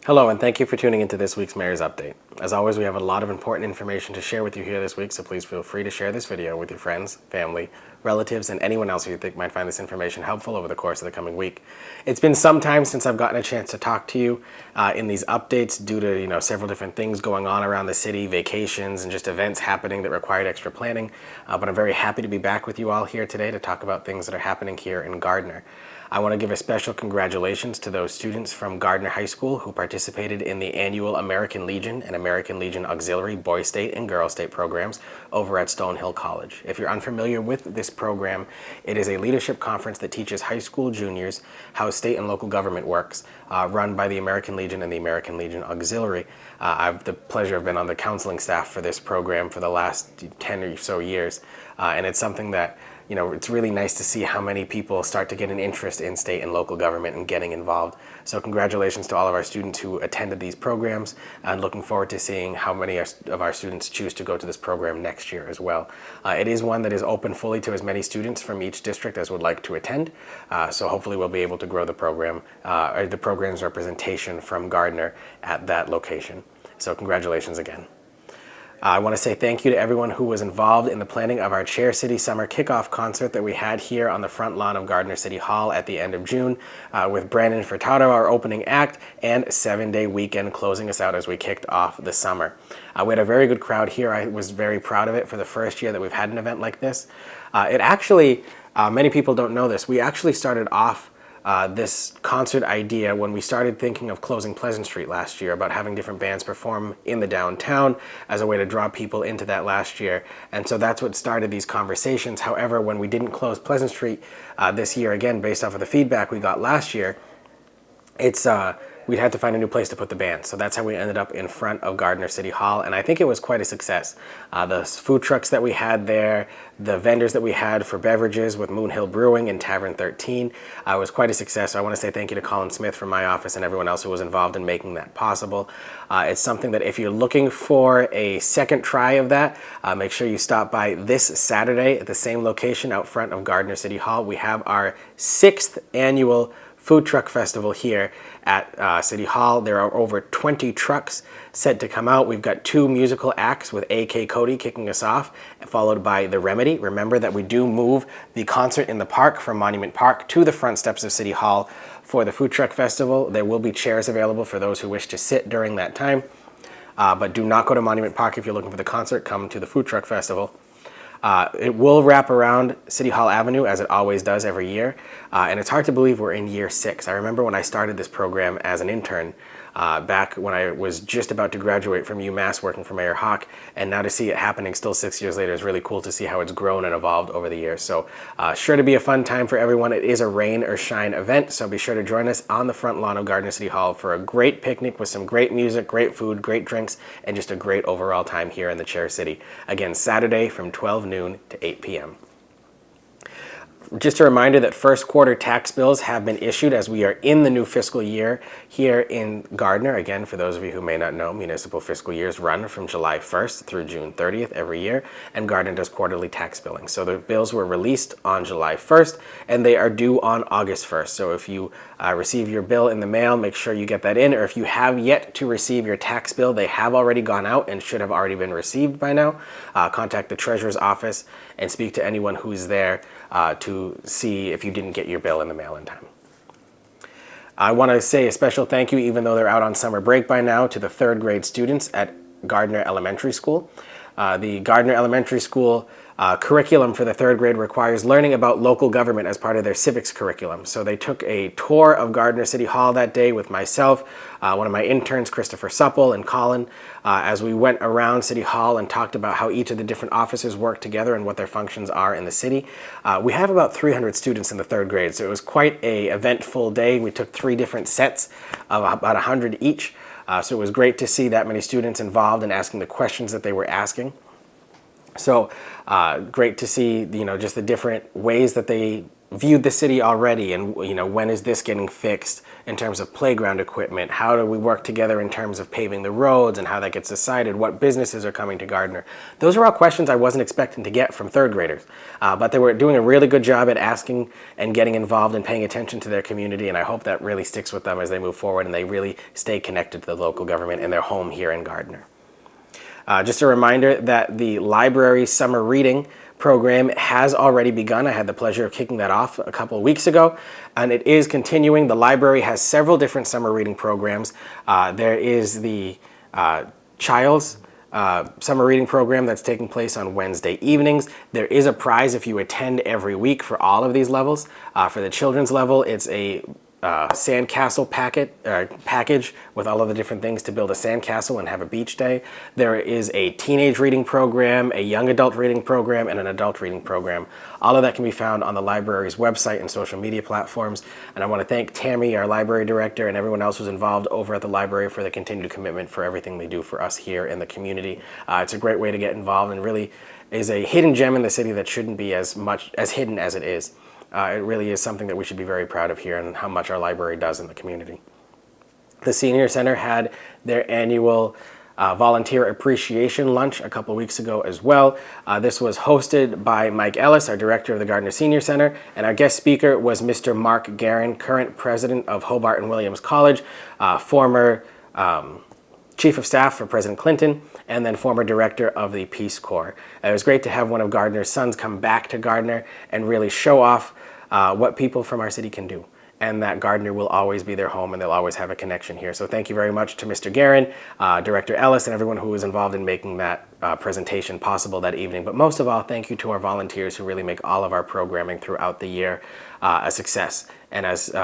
Hello, and thank you for tuning into this week's Mayor's Update. As always, we have a lot of important information to share with you here this week, so please feel free to share this video with your friends, family, relatives, and anyone else who you think might find this information helpful over the course of the coming week. It's been some time since I've gotten a chance to talk to you in these updates due to several different things going on around the city, vacations, and just events happening that required extra planning. But I'm very happy to be back with you all here today to talk about things that are happening here in Gardner. I want to give a special congratulations to those students from Gardner High School who participated in the annual American Legion and American Legion Auxiliary Boy State and Girl State programs over at Stonehill College. If you're unfamiliar with this program, it is a leadership conference that teaches high school juniors how state and local government works, run by the American Legion and the American Legion Auxiliary. I have the pleasure of being on the counseling staff for this program for the last 10 or so years, and it's something that it's really nice to see how many people start to get an interest in state and local government and getting involved. So congratulations to all of our students who attended these programs, and looking forward to seeing how many of our students choose to go to this program next year as well. It is one that is open fully to as many students from each district as would like to attend. So hopefully we'll be able to grow the program, or the program's representation from Gardner at that location. So congratulations again. I want to say thank you to everyone who was involved in the planning of our Chair City Summer Kickoff concert that we had here on the front lawn of Gardner City Hall at the end of June, with Brandon Furtado, our opening act, and 7-day weekend closing us out as we kicked off the summer. We had a very good crowd here. I was very proud of it for the first year that we've had an event like this. It actually, many people don't know this, we actually started off this concert idea when we started thinking of closing Pleasant Street last year, about having different bands perform in the downtown as a way to draw people into that last year. And so that's what started these conversations. However, when we didn't close Pleasant Street this year, again, based off of the feedback we got last year, we'd had to find a new place to put the band. So that's how we ended up in front of Gardner City Hall, and I think it was quite a success. The food trucks that we had there, the vendors that we had for beverages with Moon Hill Brewing and Tavern 13 was quite a success. So I want to say thank you to Colin Smith from my office and everyone else who was involved in making that possible. It's something that if you're looking for a second try of that, make sure you stop by this Saturday at the same location out front of Gardner City Hall. We have our 6th annual Food Truck Festival here at City Hall. There are over 20 trucks set to come out. We've got 2 musical acts with A.K. Cody kicking us off, followed by The Remedy. Remember that we do move the concert in the park from Monument Park to the front steps of City Hall for the Food Truck Festival. There will be chairs available for those who wish to sit during that time. But do not go to Monument Park if you're looking for the concert. Come to the Food Truck Festival. It will wrap around City Hall Avenue, as it always does every year, and it's hard to believe we're in year 6. I remember when I started this program as an intern back when I was just about to graduate from UMass working for Mayor Hawk, and now to see it happening still 6 years later is really cool to see how it's grown and evolved over the years. So sure to be a fun time for everyone. It is a rain or shine event, so be sure to join us on the front lawn of Gardner City Hall for a great picnic with some great music, great food, great drinks, and just a great overall time here in the Chair City. Again, Saturday from 12 noon to 8 p.m. Just a reminder that first quarter tax bills have been issued as we are in the new fiscal year here in Gardner. Again, for those of you who may not know, municipal fiscal years run from July 1st through June 30th every year, and Gardner does quarterly tax billing. So the bills were released on July 1st, and they are due on August 1st. So if you receive your bill in the mail, make sure you get that in, or if you have yet to receive your tax bill, they have already gone out and should have already been received by now. Contact the Treasurer's office and speak to anyone who's there to see if you didn't get your bill in the mail in time. I want to say a special thank you, even though they're out on summer break by now, to the 3rd grade students at Gardner Elementary School. The Gardner Elementary School curriculum for the 3rd grade requires learning about local government as part of their civics curriculum. So they took a tour of Gardner City Hall that day with myself, one of my interns, Christopher Supple, and Colin, as we went around City Hall and talked about how each of the different offices work together and what their functions are in the city. We have about 300 students in the 3rd grade, so it was quite an eventful day. We took 3 different sets of about 100 each. So it was great to see that many students involved and asking the questions that they were asking. So great to see, just the different ways that they viewed the city already, and when is this getting fixed in terms of playground equipment? How do we work together in terms of paving the roads and how that gets decided? What businesses are coming to Gardner? Those are all questions I wasn't expecting to get from third graders, but they were doing a really good job at asking and getting involved and paying attention to their community, and I hope that really sticks with them as they move forward and they really stay connected to the local government and their home here in Gardner. Just a reminder that the library summer reading program has already begun. I had the pleasure of kicking that off a couple of weeks ago, and it is continuing. The library has several different summer reading programs. There is the Child's summer reading program that's taking place on Wednesday evenings. There is a prize if you attend every week for all of these levels. For the children's level, it's a sandcastle package with all of the different things to build a sandcastle and have a beach day. There is a teenage reading program, a young adult reading program, and an adult reading program. All of that can be found on the library's website and social media platforms. And I want to thank Tammy, our library director, and everyone else who's involved over at the library for the continued commitment for everything they do for us here in the community. It's a great way to get involved and really is a hidden gem in the city that shouldn't be as hidden as it is. It really is something that we should be very proud of here and how much our library does in the community. The Senior Center had their annual volunteer appreciation lunch a couple weeks ago as well. This was hosted by Mike Ellis, our director of the Gardner Senior Center, and our guest speaker was Mr. Mark Guerin, current president of Hobart and Williams College, former chief of staff for President Clinton, and then former director of the Peace Corps. It was great to have one of Gardner's sons come back to Gardner and really show off what people from our city can do, and that Gardner will always be their home and they'll always have a connection here. So thank you very much to Mr. Guerin, Director Ellis, and everyone who was involved in making that presentation possible that evening. But most of all, thank you to our volunteers who really make all of our programming throughout the year a success and as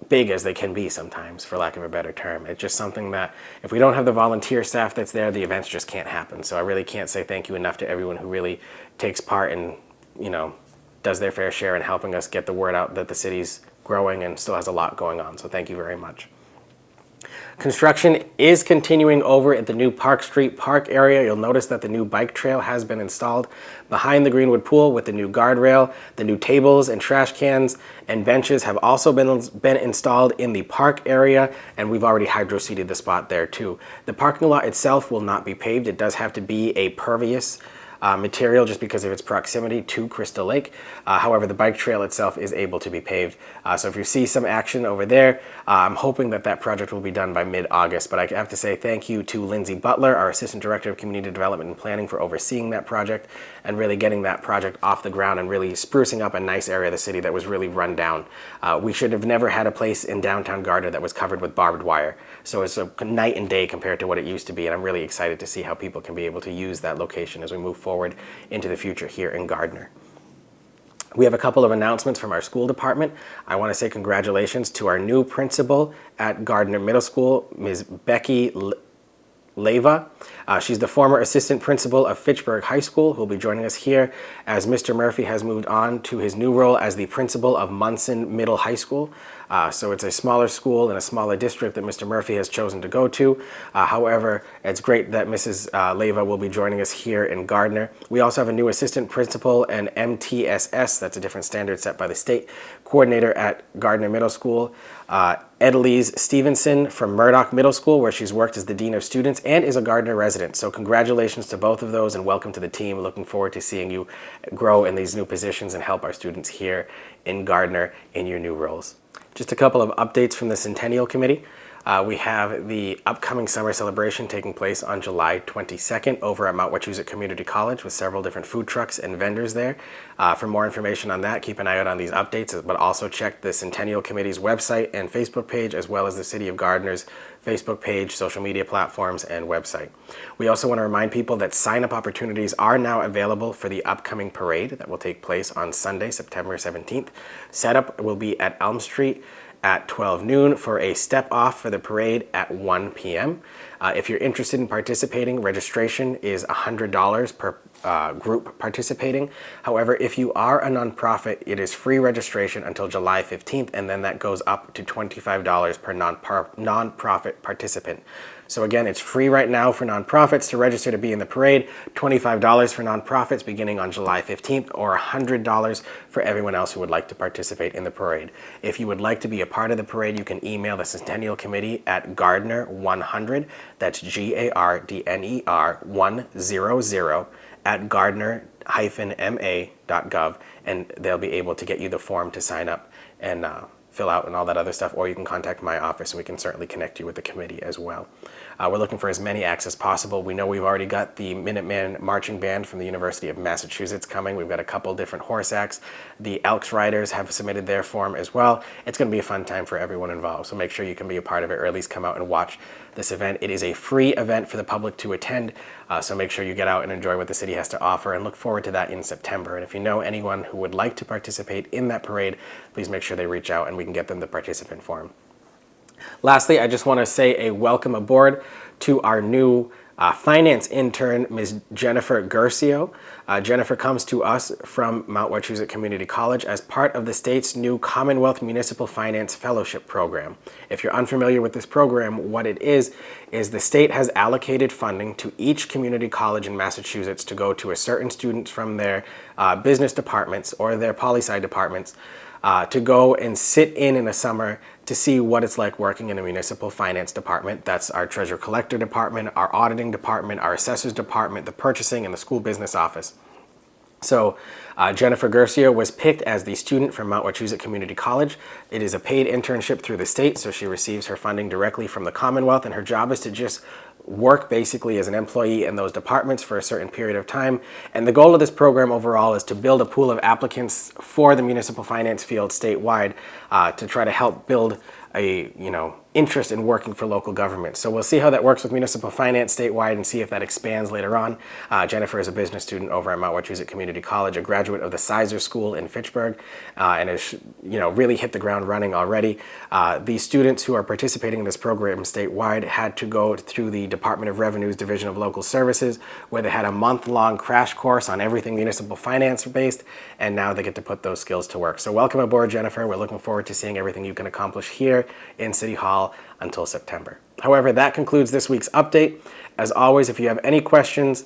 big as they can be sometimes, for lack of a better term. It's just something that if we don't have the volunteer staff that's there, the events just can't happen. So I really can't say thank you enough to everyone who really takes part and does their fair share in helping us get the word out that the city's growing and still has a lot going on. So thank you very much. Construction is continuing over at the new Park Street Park area. You'll notice that the new bike trail has been installed behind the Greenwood Pool with the new guardrail. The new tables and trash cans and benches have also been installed in the park area, and we've already hydro-seeded the spot there too. The parking lot itself will not be paved. It does have to be a pervious material just because of its proximity to Crystal Lake. However, the bike trail itself is able to be paved. So if you see some action over there, I'm hoping that project will be done by mid-August. But I have to say thank you to Lindsay Butler, our Assistant Director of Community Development and Planning, for overseeing that project and really getting that project off the ground and really sprucing up a nice area of the city that was really run down. We should have never had a place in downtown Gardner that was covered with barbed wire. So it's a night and day compared to what it used to be, and I'm really excited to see how people can be able to use that location as we move forward into the future here in Gardner. We have a couple of announcements from our school department. I want to say congratulations to our new principal at Gardner Middle School, Ms. Becky Leva. She's the former assistant principal of Fitchburg High School, who will be joining us here as Mr. Murphy has moved on to his new role as the principal of Munson Middle High School. So it's a smaller school in a smaller district that Mr. Murphy has chosen to go to. However, it's great that Mrs. Leva will be joining us here in Gardner. We also have a new assistant principal and MTSS, that's a different standard set by the state, coordinator at Gardner Middle School. Edelise Stevenson from Murdoch Middle School, where she's worked as the Dean of Students and is a Gardner resident. So congratulations to both of those and welcome to the team. Looking forward to seeing you grow in these new positions and help our students here in Gardner in your new roles. Just a couple of updates from the Centennial Committee. We have the upcoming summer celebration taking place on July 22nd over at Mount Wachusett Community College with several different food trucks and vendors there. For more information on that, keep an eye out on these updates, but also check the Centennial Committee's website and Facebook page, as well as the City of Gardner's Facebook page, social media platforms, and website. We also want to remind people that sign-up opportunities are now available for the upcoming parade that will take place on Sunday, September 17th. Setup will be at Elm Street at 12 noon for a step off for the parade at 1 p.m. If you're interested in participating, registration is $100 group participating. However, if you are a nonprofit, it is free registration until July 15th, and then that goes up to $25 per nonprofit participant. So again, it's free right now for nonprofits to register to be in the parade, $25 for nonprofits beginning on July 15th, or $100 for everyone else who would like to participate in the parade. If you would like to be a part of the parade, you can email the Centennial Committee at Gardner100, that's Gardner 100, at gardner-ma.gov, and they'll be able to get you the form to sign up and fill out and all that other stuff, or you can contact my office and we can certainly connect you with the committee as well. We're looking for as many acts as possible. We know we've already got the Minuteman Marching Band from the University of Massachusetts coming. We've got a couple different horse acts. The Elks Riders have submitted their form as well. It's going to be a fun time for everyone involved, so make sure you can be a part of it, or at least come out and watch this event. It is a free event for the public to attend, so make sure you get out and enjoy what the city has to offer, and look forward to that in September. And if you know anyone who would like to participate in that parade, please make sure they reach out and we can get them the participant form. Lastly, I just want to say a welcome aboard to our new finance intern, Ms. Jennifer Guercio. Jennifer comes to us from Mount Wachusett Community College as part of the state's new Commonwealth Municipal Finance Fellowship Program. If you're unfamiliar with this program, what it is the state has allocated funding to each community college in Massachusetts to go to a certain student from their business departments or their poli-sci departments to go and sit in a summer to see what it's like working in a municipal finance department. That's our treasurer collector department, our auditing department, our assessors department, the purchasing, and the school business office. So Jennifer Guercio was picked as the student from Mount Wachusett Community College. It is a paid internship through the state, so she receives her funding directly from the Commonwealth, and her job is to just work basically as an employee in those departments for a certain period of time. And the goal of this program overall is to build a pool of applicants for the municipal finance field statewide to try to help build a interest in working for local government. So we'll see how that works with municipal finance statewide and see if that expands later on. Jennifer is a business student over at Mount Wachusett Community College, a graduate of the Sizer School in Fitchburg, and has really hit the ground running already. The students who are participating in this program statewide had to go through the Department of Revenue's Division of Local Services, where they had a month-long crash course on everything municipal finance based, and now they get to put those skills to work. So welcome aboard, Jennifer. We're looking forward to seeing everything you can accomplish here in City Hall until September. However, that concludes this week's update. As always, if you have any questions,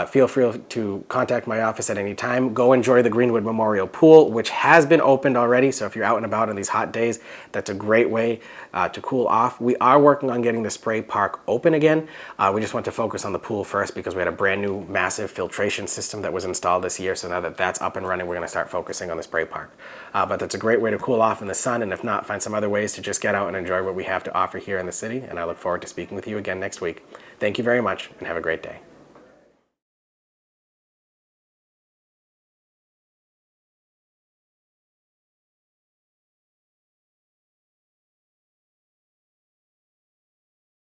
feel free to contact my office at any time. Go enjoy the Greenwood Memorial Pool, which has been opened already. So if you're out and about on these hot days, that's a great way to cool off. We are working on getting the spray park open again. We just want to focus on the pool first because we had a brand new massive filtration system that was installed this year. So now that that's up and running, we're going to start focusing on the spray park. But that's a great way to cool off in the sun. And if not, find some other ways to just get out and enjoy what we have to offer here in the city. And I look forward to speaking with you again next week. Thank you very much and have a great day.